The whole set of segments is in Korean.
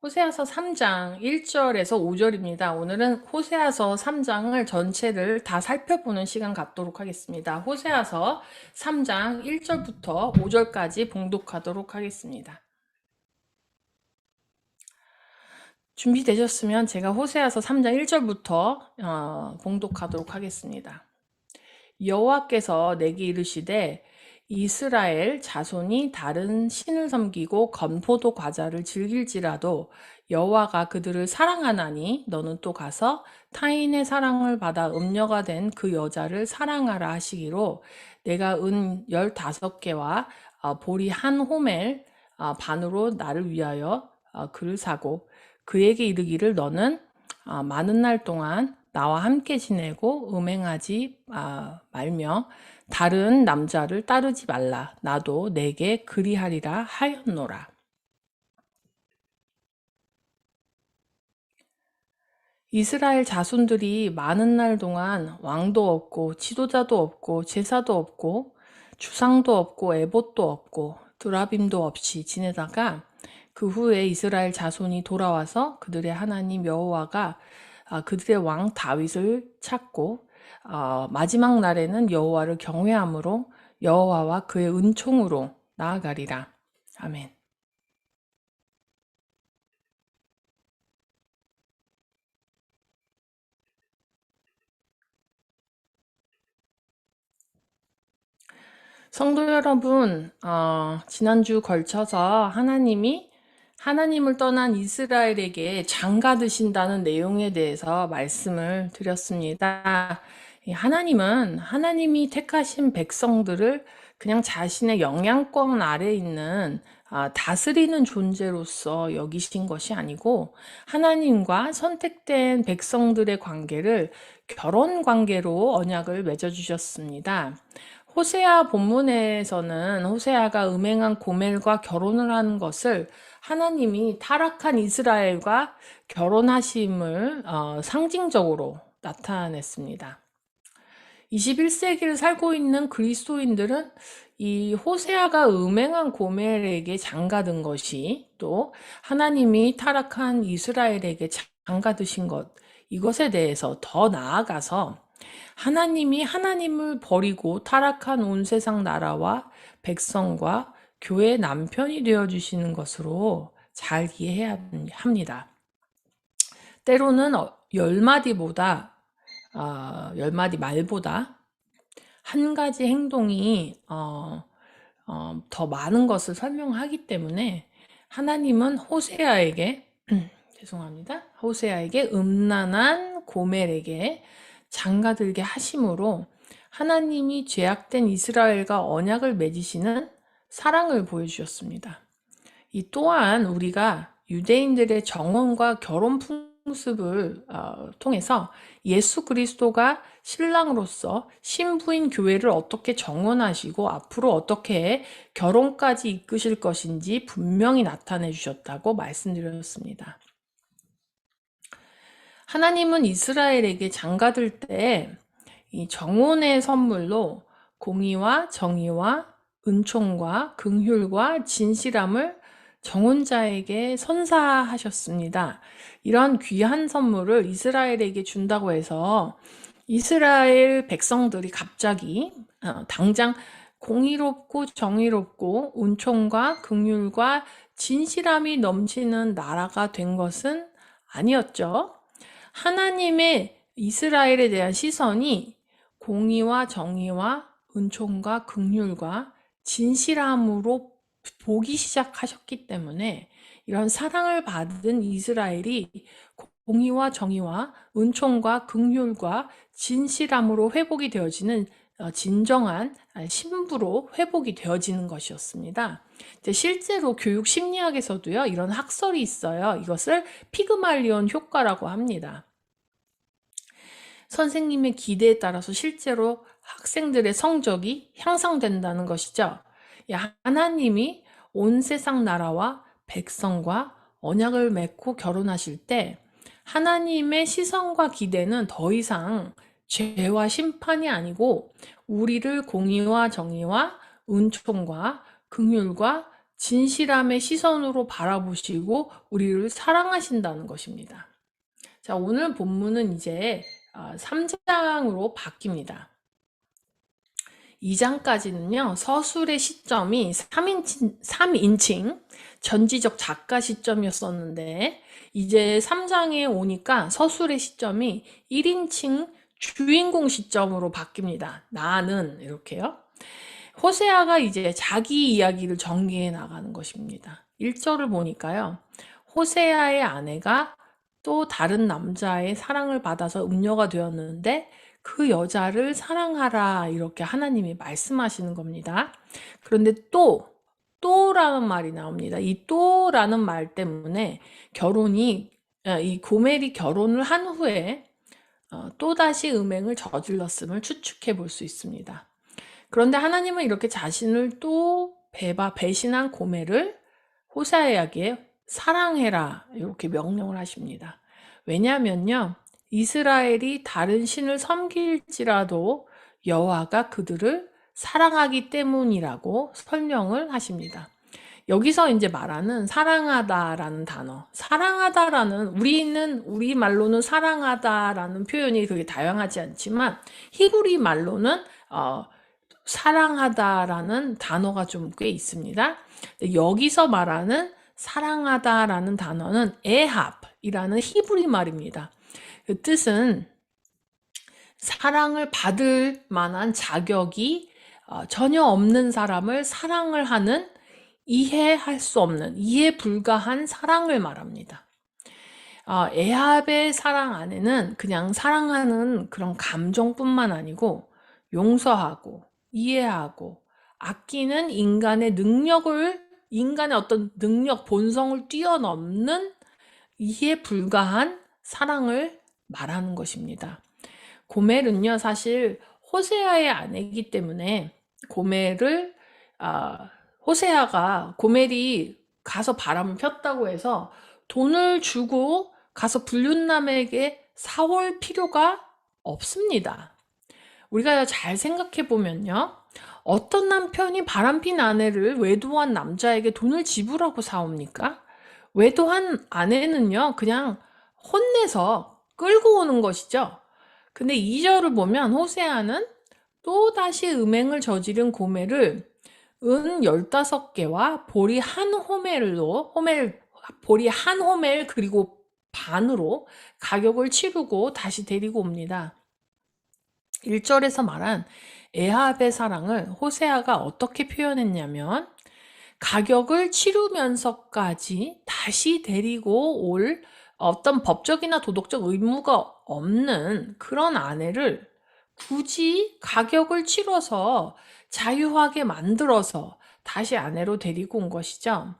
호세아서 3장 1절에서 5절입니다. 오늘은 호세아서 3장을 전체를 다 살펴보는 시간 갖도록 하겠습니다. 호세아서 3장 1절부터 5절까지 봉독하도록 하겠습니다. 준비되셨으면 제가 호세아서 3장 1절부터 봉독하도록 하겠습니다. 여호와께서 내게 이르시되 이스라엘 자손이 다른 신을 섬기고 건포도 과자를 즐길지라도 여호와가 그들을 사랑하나니 너는 또 가서 타인의 사랑을 받아 음녀가 된 그 여자를 사랑하라 하시기로 내가 은 15개와 보리 한 호멜 반으로 나를 위하여 그를 사고 그에게 이르기를 너는 많은 날 동안 나와 함께 지내고 음행하지 말며 다른 남자를 따르지 말라. 나도 내게 그리하리라 하였노라. 이스라엘 자손들이 많은 날 동안 왕도 없고 지도자도 없고 제사도 없고 주상도 없고 에봇도 없고 드라빔도 없이 지내다가 그 후에 이스라엘 자손이 돌아와서 그들의 하나님 여호와가 그들의 왕 다윗을 찾고 마지막 날에는 여호와를 경외함으로 여호와와 그의 은총으로 나아가리라. 아멘. 성도 여러분, 지난주 걸쳐서 하나님을 떠난 이스라엘에게 장가 드신다는 내용에 대해서 말씀을 드렸습니다. 하나님이 택하신 백성들을 그냥 자신의 영향권 아래에 있는 다스리는 존재로서 여기신 것이 아니고 하나님과 선택된 백성들의 관계를 결혼 관계로 언약을 맺어주셨습니다. 호세아 본문에서는 호세아가 음행한 고멜과 결혼을 하는 것을 하나님이 타락한 이스라엘과 결혼하심을 상징적으로 나타냈습니다. 21세기를 살고 있는 그리스도인들은 이 호세아가 음행한 고멜에게 장가든 것이 또 하나님이 타락한 이스라엘에게 장가드신 것, 이것에 대해서 더 나아가서 하나님이 하나님을 버리고 타락한 온 세상 나라와 백성과 교회 남편이 되어주시는 것으로 잘 이해해야 합니다. 때로는 10마디보다 10마디 말보다 한 가지 행동이 더 많은 것을 설명하기 때문에 하나님은 호세아에게 죄송합니다. 호세아에게 음란한 고멜에게 장가들게 하심으로 하나님이 죄악된 이스라엘과 언약을 맺으시는 사랑을 보여주셨습니다. 이 또한 우리가 유대인들의 정혼과 결혼 풍습을 통해서 예수 그리스도가 신랑으로서 신부인 교회를 어떻게 정혼하시고 앞으로 어떻게 결혼까지 이끄실 것인지 분명히 나타내 주셨다고 말씀드렸습니다. 하나님은 이스라엘에게 장가들 때 이 정혼의 선물로 공의와 정의와 은총과 긍휼과 진실함을 정혼자에게 선사하셨습니다. 이런 귀한 선물을 이스라엘에게 준다고 해서 이스라엘 백성들이 갑자기 당장 공의롭고 정의롭고 은총과 긍휼과 진실함이 넘치는 나라가 된 것은 아니었죠. 하나님의 이스라엘에 대한 시선이 공의와 정의와 은총과 긍휼과 진실함으로 보기 시작하셨기 때문에 이런 사랑을 받은 이스라엘이 공의와 정의와 은총과 긍휼과 진실함으로 회복이 되어지는 진정한 신부로 회복이 되어지는 것이었습니다. 실제로 교육 심리학에서도요, 이런 학설이 있어요. 이것을 피그말리온 효과라고 합니다. 선생님의 기대에 따라서 실제로 학생들의 성적이 향상된다는 것이죠. 하나님이 온 세상 나라와 백성과 언약을 맺고 결혼하실 때 하나님의 시선과 기대는 더 이상 죄와 심판이 아니고 우리를 공의와 정의와 은총과 긍휼과 진실함의 시선으로 바라보시고 우리를 사랑하신다는 것입니다. 자, 오늘 본문은 이제 3장으로 바뀝니다. 2장까지는요, 서술의 시점이 3인칭 전지적 작가 시점이었었는데, 이제 3장에 오니까 서술의 시점이 1인칭 주인공 시점으로 바뀝니다. 나는, 이렇게요. 호세아가 이제 자기 이야기를 전개해 나가는 것입니다. 1절을 보니까요, 호세아의 아내가 또 다른 남자의 사랑을 받아서 음녀가 되었는데 그 여자를 사랑하라, 이렇게 하나님이 말씀하시는 겁니다. 그런데 또라는 말이 나옵니다. 이 또라는 말 때문에 이 고멜이 결혼을 한 후에 또다시 음행을 저질렀음을 추측해 볼 수 있습니다. 그런데 하나님은 이렇게 자신을 또 배신한 고멜을 호세아에게 사랑해라, 이렇게 명령을 하십니다. 왜냐하면요, 이스라엘이 다른 신을 섬길지라도 여호와가 그들을 사랑하기 때문이라고 설명을 하십니다. 여기서 이제 말하는 사랑하다라는 단어, 우리 말로는 사랑하다라는 표현이 그렇게 다양하지 않지만 히브리 말로는 사랑하다라는 단어가 좀 꽤 있습니다. 여기서 말하는 사랑하다라는 단어는 에합이라는 히브리 말입니다. 그 뜻은 사랑을 받을 만한 자격이 전혀 없는 사람을 사랑을 하는, 이해할 수 없는, 이해 불가한 사랑을 말합니다. 에합의 사랑 안에는 그냥 사랑하는 그런 감정뿐만 아니고 용서하고 이해하고 아끼는 인간의 어떤 능력, 본성을 뛰어넘는 이해 불가한 사랑을 말하는 것입니다. 고멜은요, 사실 호세아의 아내이기 때문에 호세아가 고멜이 가서 바람을 폈다고 해서 돈을 주고 가서 불륜남에게 사올 필요가 없습니다. 우리가 잘 생각해 보면요, 어떤 남편이 바람핀 아내를 외도한 남자에게 돈을 지불하고 사옵니까? 외도한 아내는요, 그냥 혼내서 끌고 오는 것이죠. 근데 2절을 보면 호세아는 또다시 음행을 저지른 고멜을 은 15개와 보리 한 호멜 그리고 반으로 가격을 치르고 다시 데리고 옵니다. 1절에서 말한 에합의 사랑을 호세아가 어떻게 표현했냐면, 가격을 치르면서까지 다시 데리고 올 어떤 법적이나 도덕적 의무가 없는 그런 아내를 굳이 가격을 치러서 자유하게 만들어서 다시 아내로 데리고 온 것이죠.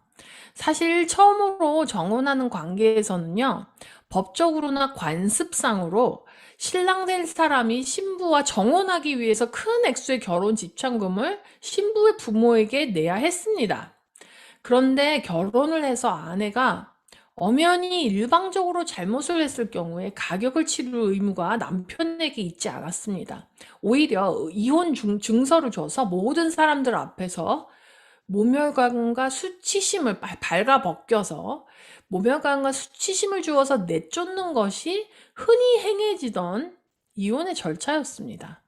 사실 처음으로 정혼하는 관계에서는요, 법적으로나 관습상으로 신랑 될 사람이 신부와 정혼하기 위해서 큰 액수의 결혼 집착금을 신부의 부모에게 내야 했습니다. 그런데 결혼을 해서 아내가 엄연히 일방적으로 잘못을 했을 경우에 가격을 치를 의무가 남편에게 있지 않았습니다. 오히려 이혼 증서를 줘서 모든 사람들 앞에서 모멸감과 수치심을 발가벗겨서 모멸감과 수치심을 주어서 내쫓는 것이 흔히 행해지던 이혼의 절차였습니다.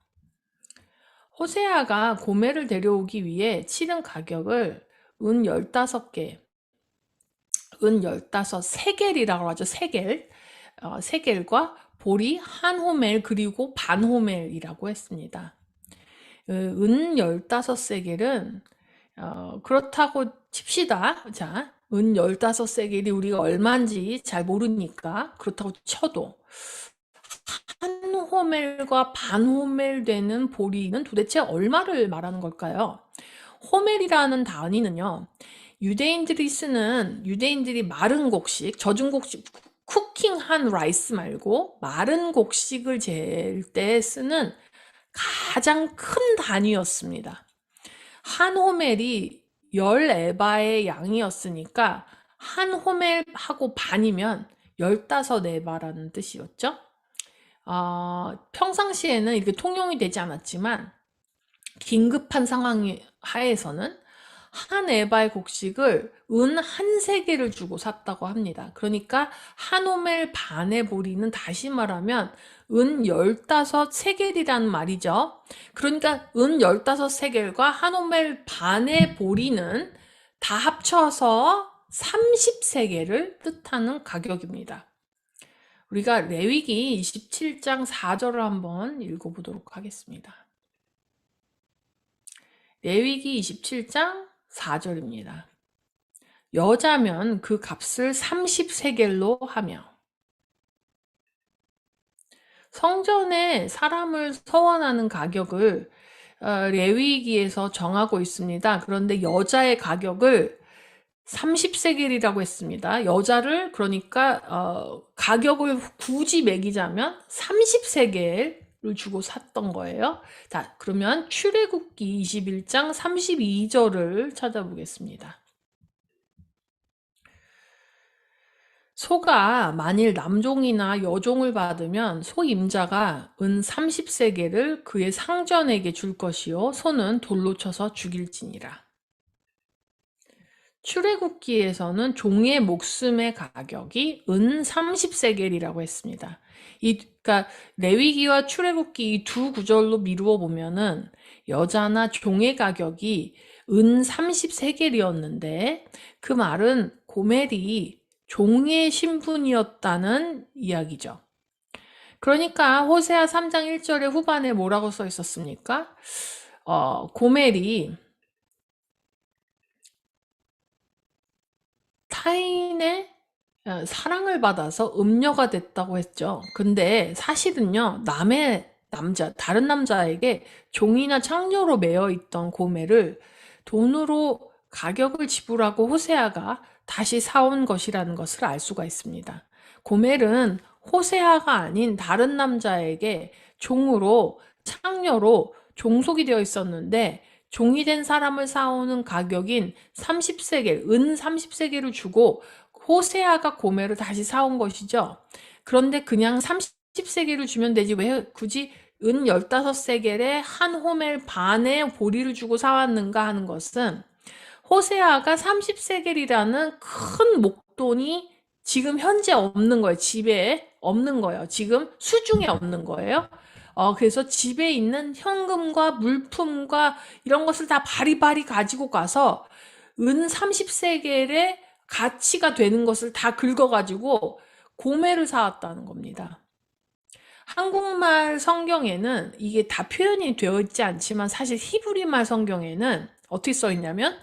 호세아가 고멜을 데려오기 위해 치른 가격을 은 15개, 세겔이라고 하죠. 세겔과 보리 한 호멜 그리고 반 호멜이라고 했습니다. 은 15세겔은 그렇다고 칩시다. 자, 은 15세겔이 우리가 얼마인지 잘 모르니까 그렇다고 쳐도 한 호멜과 반 호멜 되는 보리는 도대체 얼마를 말하는 걸까요? 호멜이라는 단위는요, 유대인들이 마른 곡식, 젖은 곡식, 쿠킹한 라이스 말고 마른 곡식을 잴 때 쓰는 가장 큰 단위였습니다. 한 호멜이 10에바의 양이었으니까 한 호멜하고 반이면 15에바라는 뜻이었죠. 평상시에는 이렇게 통용이 되지 않았지만 긴급한 상황 하에서는 한 에바의 곡식을 은 한 세겔을 주고 샀다고 합니다. 그러니까 한 호멜 반의 보리는 다시 말하면 은 15세겔이라는 말이죠. 그러니까 은 15세겔과 한 호멜 반의 보리는 다 합쳐서 30세겔을 뜻하는 가격입니다. 우리가 레위기 27장 4절을 한번 읽어보도록 하겠습니다. 레위기 27장 4절입니다. 여자면 그 값을 30세겔로 하며. 성전에 사람을 서원하는 가격을 레위기에서 정하고 있습니다. 그런데 여자의 가격을 30세겔이라고 했습니다. 여자를 그러니까 가격을 굳이 매기자면 30세겔을 주고 샀던 거예요. 자, 그러면 출애굽기 21장 32절을 찾아보겠습니다. 소가 만일 남종이나 여종을 받으면 소 임자가 은 30세겔을 그의 상전에게 줄 것이요 소는 돌로 쳐서 죽일지니라. 출애굽기에서는 종의 목숨의 가격이 은 30세겔이라고 했습니다. 그러니까 레위기와 출애굽기 이 두 구절로 미루어 보면은 여자나 종의 가격이 은 30세겔이었는데 그 말은 고멜이 종의 신분이었다는 이야기죠. 그러니까 호세아 3장 1절의 후반에 뭐라고 써 있었습니까? 고멜이 타인의 사랑을 받아서 음녀가 됐다고 했죠. 근데 사실은요, 다른 남자에게 종이나 창녀로 매여 있던 고멜을 돈으로 가격을 지불하고 호세아가 다시 사온 것이라는 것을 알 수가 있습니다. 고멜은 호세아가 아닌 다른 남자에게 종으로, 창녀로 종속이 되어 있었는데 종이 된 사람을 사오는 가격인 30세겔, 은 30세겔을 주고 호세아가 고멜을 다시 사온 것이죠. 그런데 그냥 30세겔을 주면 되지 왜 굳이 은 15세겔에 한 호멜 반의 보리를 주고 사왔는가 하는 것은 호세아가 30세겔이라는 큰 목돈이 지금 현재 없는 거예요. 집에 없는 거예요. 지금 수중에 없는 거예요. 그래서 집에 있는 현금과 물품과 이런 것을 다 바리바리 가지고 가서 은 30세겔의 가치가 되는 것을 다 긁어가지고 고멜을 사왔다는 겁니다. 한국말 성경에는 이게 다 표현이 되어 있지 않지만 사실 히브리말 성경에는 어떻게 써 있냐면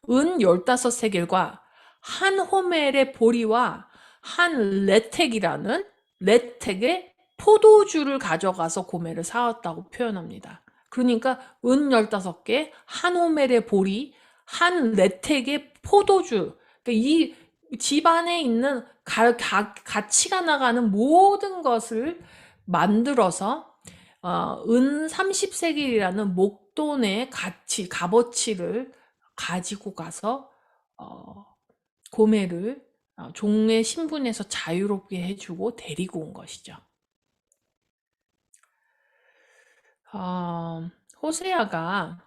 은 15세겔과 한 호멜의 보리와 한 레텍이라는 레텍의 포도주를 가져가서 고멜을 사왔다고 표현합니다. 그러니까 은 15개, 한 호멜의 보리, 한 레텍의 포도주. 그러니까 이 집안에 있는 가치가 나가는 모든 것을 만들어서 은 30세겔이라는 목돈의 값어치를 가지고 가서 고멜을 종의 신분에서 자유롭게 해주고 데리고 온 것이죠. 호세아가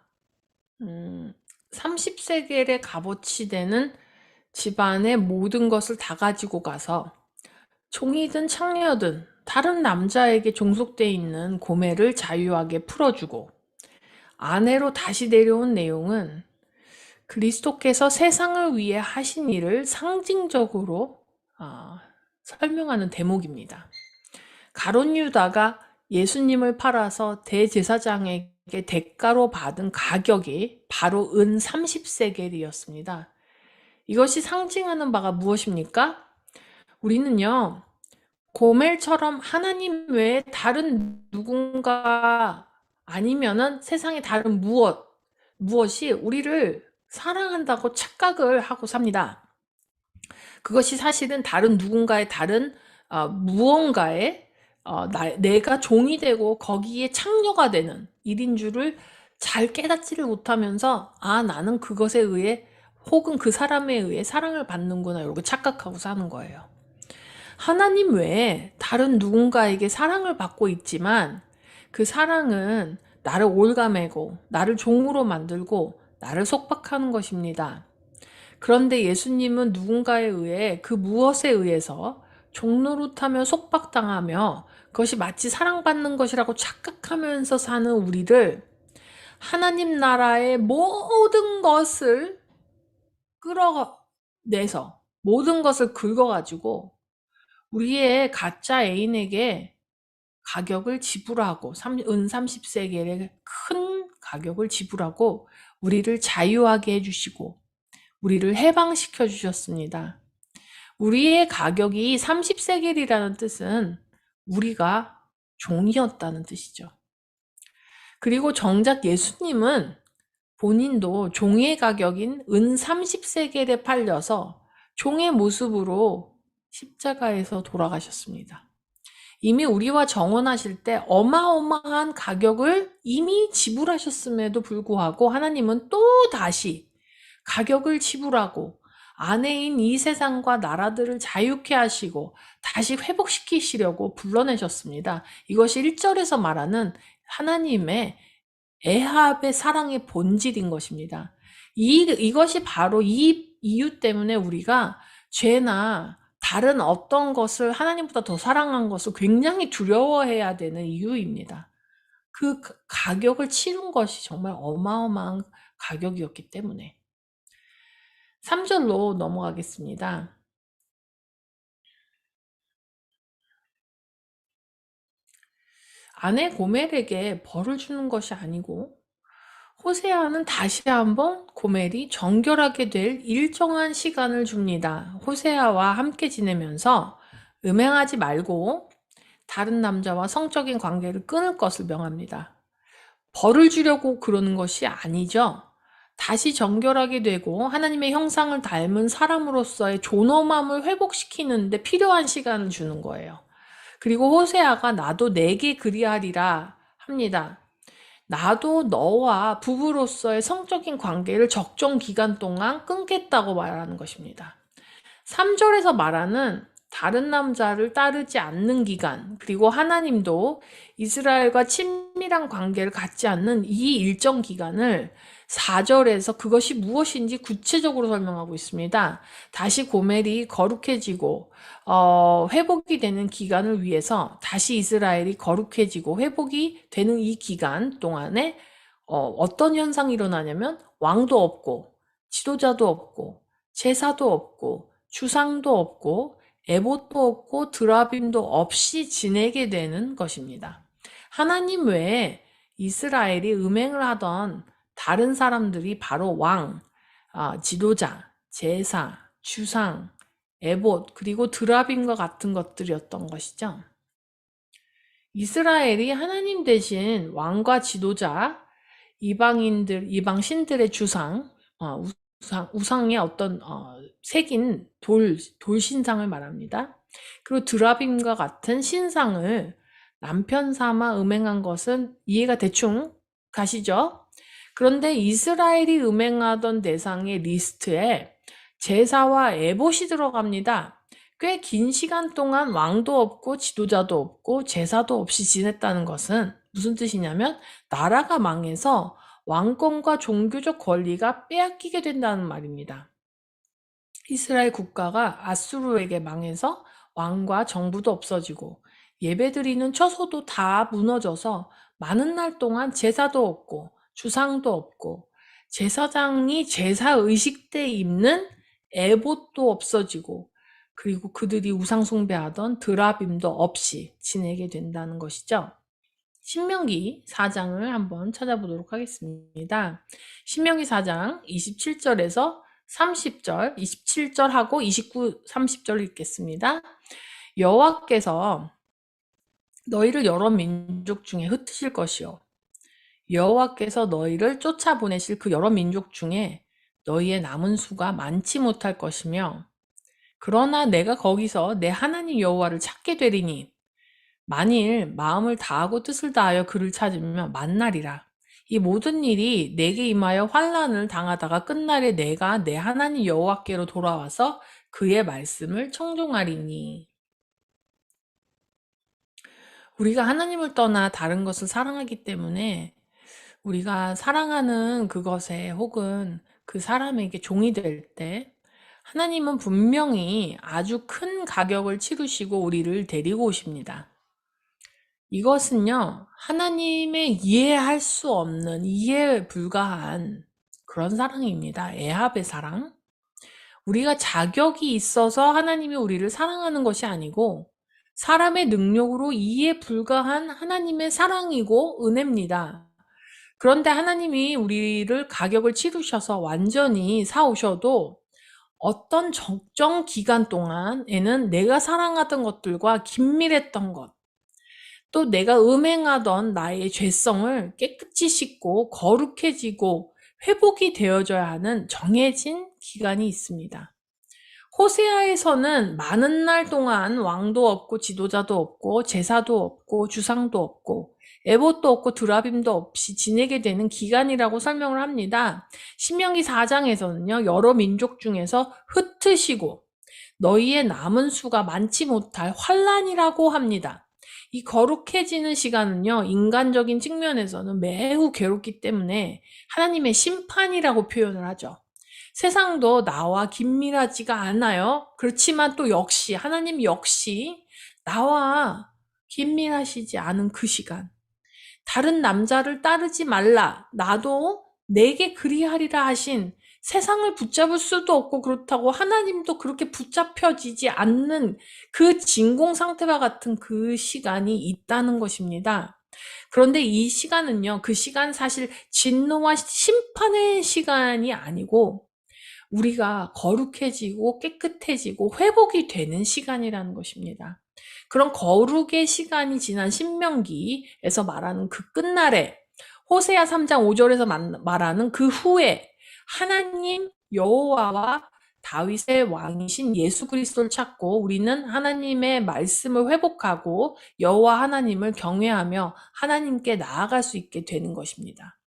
30세겔의 값어치 되는 집안의 모든 것을 다 가지고 가서 종이든 창녀든 다른 남자에게 종속돼 있는 고멜을 자유하게 풀어주고 아내로 다시 내려온 내용은 그리스도께서 세상을 위해 하신 일을 상징적으로 설명하는 대목입니다. 가룟 유다가 예수님을 팔아서 대제사장에게 대가로 받은 가격이 바로 은 30세겔이었습니다. 이것이 상징하는 바가 무엇입니까? 우리는요, 고멜처럼 하나님 외에 다른 누군가 아니면은 세상의 다른 무엇이 우리를 사랑한다고 착각을 하고 삽니다. 그것이 사실은 다른 누군가의 다른 무언가에 내가 종이 되고 거기에 창녀가 되는 일인 줄을 잘 깨닫지를 못하면서 나는 그것에 의해 혹은 그 사람에 의해 사랑을 받는구나 이렇게 착각하고 사는 거예요. 하나님 외에 다른 누군가에게 사랑을 받고 있지만 그 사랑은 나를 올가매고 나를 종으로 만들고 나를 속박하는 것입니다. 그런데 예수님은 누군가에 의해 그 무엇에 의해서 종노릇하며 속박당하며 그것이 마치 사랑받는 것이라고 착각하면서 사는 우리를 하나님 나라의 모든 것을 끌어내서 모든 것을 긁어가지고 우리의 가짜 애인에게 가격을 지불하고 은 30세겔의 큰 가격을 지불하고 우리를 자유하게 해주시고 우리를 해방시켜 주셨습니다. 우리의 가격이 30세겔이라는 뜻은 우리가 종이었다는 뜻이죠. 그리고 정작 예수님은 본인도 종의 가격인 은 30세겔에 팔려서 종의 모습으로 십자가에서 돌아가셨습니다. 이미 우리와 정혼하실 때 어마어마한 가격을 이미 지불하셨음에도 불구하고 하나님은 또 다시 가격을 지불하고 아내인 이 세상과 나라들을 자유케 하시고 다시 회복시키시려고 불러내셨습니다. 이것이 1절에서 말하는 하나님의 애합의 사랑의 본질인 것입니다. 이것이 바로 이 이유 때문에 우리가 죄나 다른 어떤 것을 하나님보다 더 사랑한 것을 굉장히 두려워해야 되는 이유입니다. 그 가격을 치른 것이 정말 어마어마한 가격이었기 때문에. 3절로 넘어가겠습니다. 아내 고멜에게 벌을 주는 것이 아니고 호세아는 다시 한번 고멜이 정결하게 될 일정한 시간을 줍니다. 호세아와 함께 지내면서 음행하지 말고 다른 남자와 성적인 관계를 끊을 것을 명합니다. 벌을 주려고 그러는 것이 아니죠. 다시 정결하게 되고 하나님의 형상을 닮은 사람으로서의 존엄함을 회복시키는데 필요한 시간을 주는 거예요. 그리고 호세아가 나도 내게 그리하리라 합니다. 나도 너와 부부로서의 성적인 관계를 적정 기간 동안 끊겠다고 말하는 것입니다. 3절에서 말하는 다른 남자를 따르지 않는 기간, 그리고 하나님도 이스라엘과 친밀한 관계를 갖지 않는 이 일정 기간을 4절에서 그것이 무엇인지 구체적으로 설명하고 있습니다. 다시 고멜이 거룩해지고 회복이 되는 기간을 위해서 다시 이스라엘이 거룩해지고 회복이 되는 이 기간 동안에 어떤 현상이 일어나냐면 왕도 없고 지도자도 없고 제사도 없고 주상도 없고 에봇도 없고 드라빔도 없이 지내게 되는 것입니다. 하나님 외에 이스라엘이 음행을 하던 다른 사람들이 바로 왕, 지도자, 제사, 주상, 에봇, 그리고 드라빔과 같은 것들이었던 것이죠. 이스라엘이 하나님 대신 왕과 지도자, 이방 신들의 주상, 우상의 어떤 새긴 돌신상을 말합니다. 그리고 드라빔과 같은 신상을 남편 삼아 음행한 것은 이해가 대충 가시죠? 그런데 이스라엘이 음행하던 대상의 리스트에 제사와 에봇이 들어갑니다. 꽤 긴 시간 동안 왕도 없고 지도자도 없고 제사도 없이 지냈다는 것은 무슨 뜻이냐면 나라가 망해서 왕권과 종교적 권리가 빼앗기게 된다는 말입니다. 이스라엘 국가가 아수르에게 망해서 왕과 정부도 없어지고 예배드리는 처소도 다 무너져서 많은 날 동안 제사도 없고 주상도 없고 제사장이 제사의식 때 입는 에봇도 없어지고 그리고 그들이 우상숭배하던 드라빔도 없이 지내게 된다는 것이죠. 신명기 4장을 한번 찾아보도록 하겠습니다. 신명기 4장 27절에서 30절, 27절하고 29, 30절 읽겠습니다. 여호와께서 너희를 여러 민족 중에 흩으실 것이요. 여호와께서 너희를 쫓아보내실 그 여러 민족 중에 너희의 남은 수가 많지 못할 것이며 그러나 내가 거기서 내 하나님 여호와를 찾게 되리니 만일 마음을 다하고 뜻을 다하여 그를 찾으면 만나리라. 이 모든 일이 내게 임하여 환난을 당하다가 끝날에 내가 내 하나님 여호와께로 돌아와서 그의 말씀을 청종하리니. 우리가 하나님을 떠나 다른 것을 사랑하기 때문에 우리가 사랑하는 그것에 혹은 그 사람에게 종이 될 때 하나님은 분명히 아주 큰 가격을 치르시고 우리를 데리고 오십니다. 이것은요, 하나님의 이해할 수 없는, 이해에 불과한 그런 사랑입니다. 애합의 사랑. 우리가 자격이 있어서 하나님이 우리를 사랑하는 것이 아니고 사람의 능력으로 이해 불가한 하나님의 사랑이고 은혜입니다. 그런데 하나님이 우리를 가격을 치르셔서 완전히 사오셔도 어떤 적정 기간 동안에는 내가 사랑하던 것들과 긴밀했던 것, 또 내가 음행하던 나의 죄성을 깨끗이 씻고 거룩해지고 회복이 되어져야 하는 정해진 기간이 있습니다. 호세아에서는 많은 날 동안 왕도 없고 지도자도 없고 제사도 없고 주상도 없고 에봇도 없고 드라빔도 없이 지내게 되는 기간이라고 설명을 합니다. 신명기 4장에서는요. 여러 민족 중에서 흩으시고 너희의 남은 수가 많지 못할 환란이라고 합니다. 이 거룩해지는 시간은요. 인간적인 측면에서는 매우 괴롭기 때문에 하나님의 심판이라고 표현을 하죠. 세상도 나와 긴밀하지가 않아요. 그렇지만 또 역시 하나님 역시 나와 긴밀하시지 않은 그 시간. 다른 남자를 따르지 말라. 나도 내게 그리하리라 하신 세상을 붙잡을 수도 없고 그렇다고 하나님도 그렇게 붙잡혀지지 않는 그 진공 상태와 같은 그 시간이 있다는 것입니다. 그런데 이 시간은요, 그 시간 사실 진노와 심판의 시간이 아니고 우리가 거룩해지고 깨끗해지고 회복이 되는 시간이라는 것입니다. 그런 거룩의 시간이 지난 신명기에서 말하는 그 끝날에 호세아 3장 5절에서 말하는 그 후에 하나님 여호와와 다윗의 왕이신 예수 그리스도를 찾고 우리는 하나님의 말씀을 회복하고 여호와 하나님을 경외하며 하나님께 나아갈 수 있게 되는 것입니다.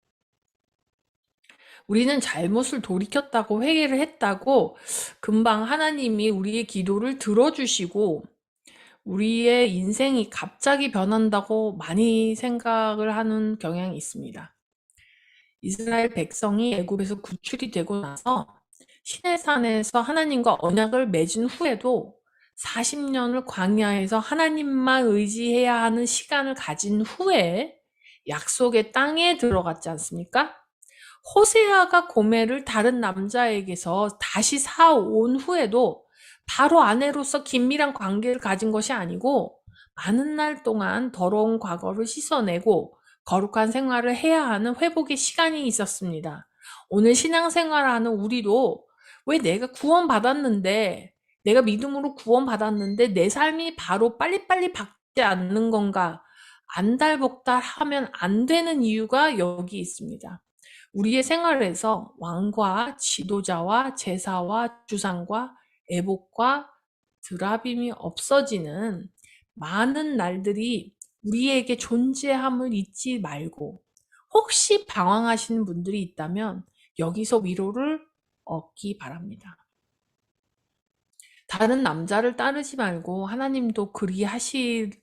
우리는 잘못을 돌이켰다고 회개를 했다고 금방 하나님이 우리의 기도를 들어주시고 우리의 인생이 갑자기 변한다고 많이 생각을 하는 경향이 있습니다. 이스라엘 백성이 애굽에서 구출이 되고 나서 시내산에서 하나님과 언약을 맺은 후에도 40년을 광야에서 하나님만 의지해야 하는 시간을 가진 후에 약속의 땅에 들어갔지 않습니까? 호세아가 고멜을 다른 남자에게서 다시 사온 후에도 바로 아내로서 긴밀한 관계를 가진 것이 아니고 많은 날 동안 더러운 과거를 씻어내고 거룩한 생활을 해야 하는 회복의 시간이 있었습니다. 오늘 신앙생활하는 우리도 왜 내가 구원받았는데 내가 믿음으로 구원받았는데 내 삶이 바로 빨리빨리 바뀌지 않는 건가? 안달복달 하면 안 되는 이유가 여기 있습니다. 우리의 생활에서 왕과 지도자와 제사와 주상과 애복과 드라빔이 없어지는 많은 날들이 우리에게 존재함을 잊지 말고 혹시 방황하시는 분들이 있다면 여기서 위로를 얻기 바랍니다. 다른 남자를 따르지 말고 하나님도 그리하시겠다는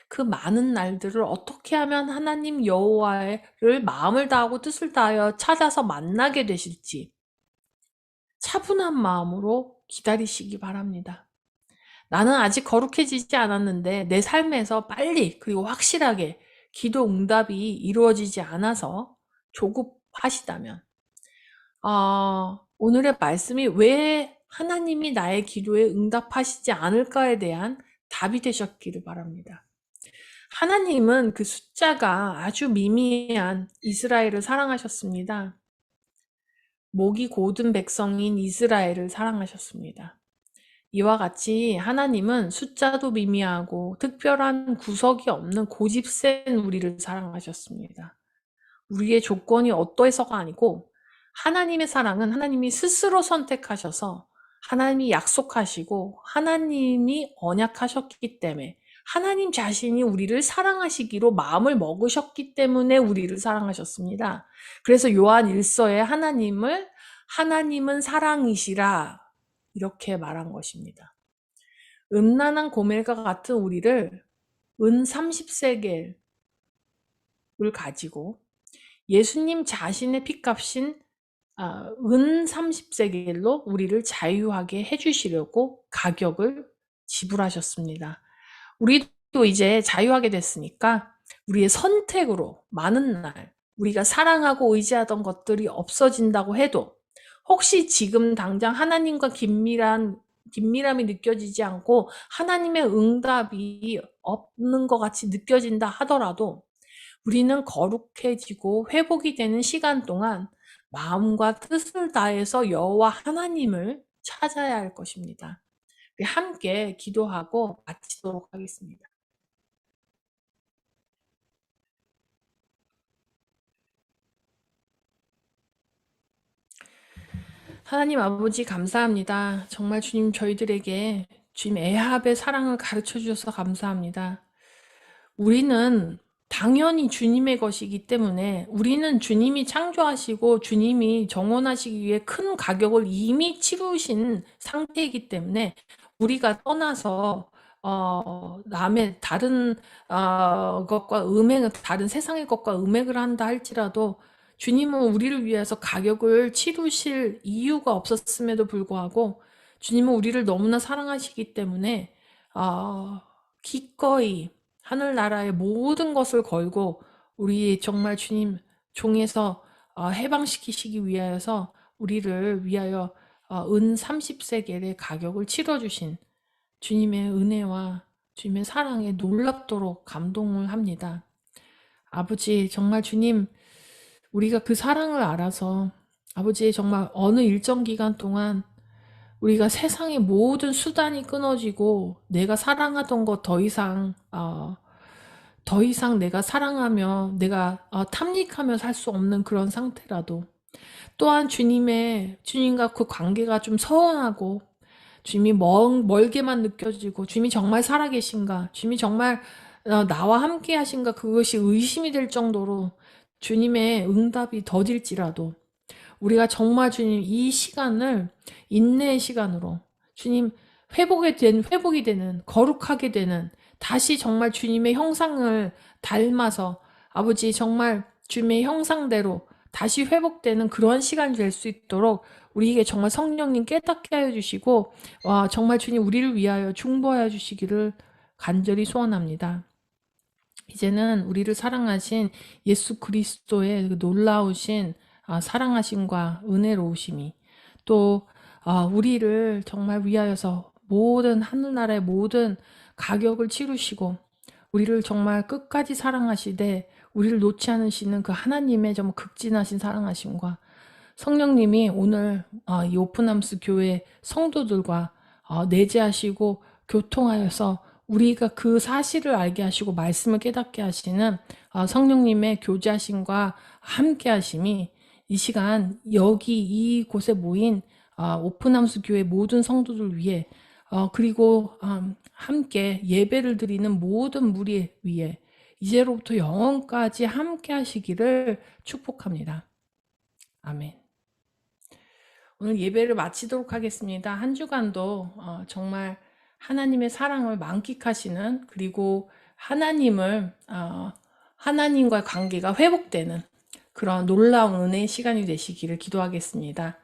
그 많은 날들을 어떻게 하면 하나님 여호와를 마음을 다하고 뜻을 다하여 찾아서 만나게 되실지 차분한 마음으로 기다리시기 바랍니다. 나는 아직 거룩해지지 않았는데 내 삶에서 빨리 그리고 확실하게 기도 응답이 이루어지지 않아서 조급하시다면 오늘의 말씀이 왜 하나님이 나의 기도에 응답하시지 않을까에 대한 답이 되셨기를 바랍니다. 하나님은 그 숫자가 아주 미미한 이스라엘을 사랑하셨습니다. 목이 곧은 백성인 이스라엘을 사랑하셨습니다. 이와 같이 하나님은 숫자도 미미하고 특별한 구석이 없는 고집센 우리를 사랑하셨습니다. 우리의 조건이 어떠해서가 아니고 하나님의 사랑은 하나님이 스스로 선택하셔서 하나님이 약속하시고 하나님이 언약하셨기 때문에 하나님 자신이 우리를 사랑하시기로 마음을 먹으셨기 때문에 우리를 사랑하셨습니다. 그래서 요한 1서에 하나님은 사랑이시라 이렇게 말한 것입니다. 음란한 고멜과 같은 우리를 은 30세겔을 가지고 예수님 자신의 피값인 은 30세겔로 우리를 자유하게 해주시려고 가격을 지불하셨습니다. 우리도 이제 자유하게 됐으니까 우리의 선택으로 많은 날 우리가 사랑하고 의지하던 것들이 없어진다고 해도 혹시 지금 당장 하나님과 긴밀함이 느껴지지 않고 하나님의 응답이 없는 것 같이 느껴진다 하더라도 우리는 거룩해지고 회복이 되는 시간 동안 마음과 뜻을 다해서 여호와 하나님을 찾아야 할 것입니다. 함께 기도하고 마치도록 하겠습니다. 하나님 아버지 감사합니다. 정말 주님 저희들에게 주님 애합의 사랑을 가르쳐 주셔서 감사합니다. 우리는 당연히 주님의 것이기 때문에 우리는 주님이 창조하시고 주님이 정원하시기 위해 큰 가격을 이미 치르신 상태이기 때문에 우리가 떠나서 남의 다른 것과 다른 세상의 것과 음행을 한다 할지라도 주님은 우리를 위해서 가격을 치르실 이유가 없었음에도 불구하고 주님은 우리를 너무나 사랑하시기 때문에 기꺼이 하늘나라의 모든 것을 걸고 우리 정말 주님 종에서 해방시키시기 위하여서 우리를 위하여 은 30세겔의 가격을 치러주신 주님의 은혜와 주님의 사랑에 놀랍도록 감동을 합니다. 아버지 정말 주님 우리가 그 사랑을 알아서 아버지 정말 어느 일정 기간 동안 우리가 세상의 모든 수단이 끊어지고 내가 사랑하던 것 더 이상 내가 사랑하며 내가 탐닉하며 살 수 없는 그런 상태라도 또한 주님과 그 관계가 좀 서운하고 주님이 멀게만 느껴지고 주님이 정말 살아계신가 주님이 정말 나와 함께 하신가 그것이 의심이 될 정도로 주님의 응답이 더딜지라도 우리가 정말 주님 이 시간을 인내의 시간으로 주님 회복이 되는 거룩하게 되는 다시 정말 주님의 형상을 닮아서 아버지 정말 주님의 형상대로 다시 회복되는 그런 시간이 될 수 있도록 우리에게 정말 성령님 깨닫게 하여 주시고 정말 주님 우리를 위하여 중보하여 주시기를 간절히 소원합니다. 이제는 우리를 사랑하신 예수 그리스도의 그 놀라우신 사랑하심과 은혜로우심이 또 우리를 정말 위하여서 모든 하늘나라의 모든 가격을 치르시고 우리를 정말 끝까지 사랑하시되 우리를 놓지 않으시는 그 하나님의 정말 극진하신 사랑하심과 성령님이 오늘 이 오픈함스 교회 성도들과 내재하시고 교통하여서 우리가 그 사실을 알게 하시고 말씀을 깨닫게 하시는 성령님의 교제하심과 함께 하심이 이 시간 여기 이곳에 모인 오픈함스 교회 모든 성도들 위해 그리고 함께 예배를 드리는 모든 무리 위에 이제로부터 영원까지 함께 하시기를 축복합니다. 아멘. 오늘 예배를 마치도록 하겠습니다. 한 주간도 정말 하나님의 사랑을 만끽하시는 그리고 하나님과 관계가 회복되는 그런 놀라운 은혜의 시간이 되시기를 기도하겠습니다.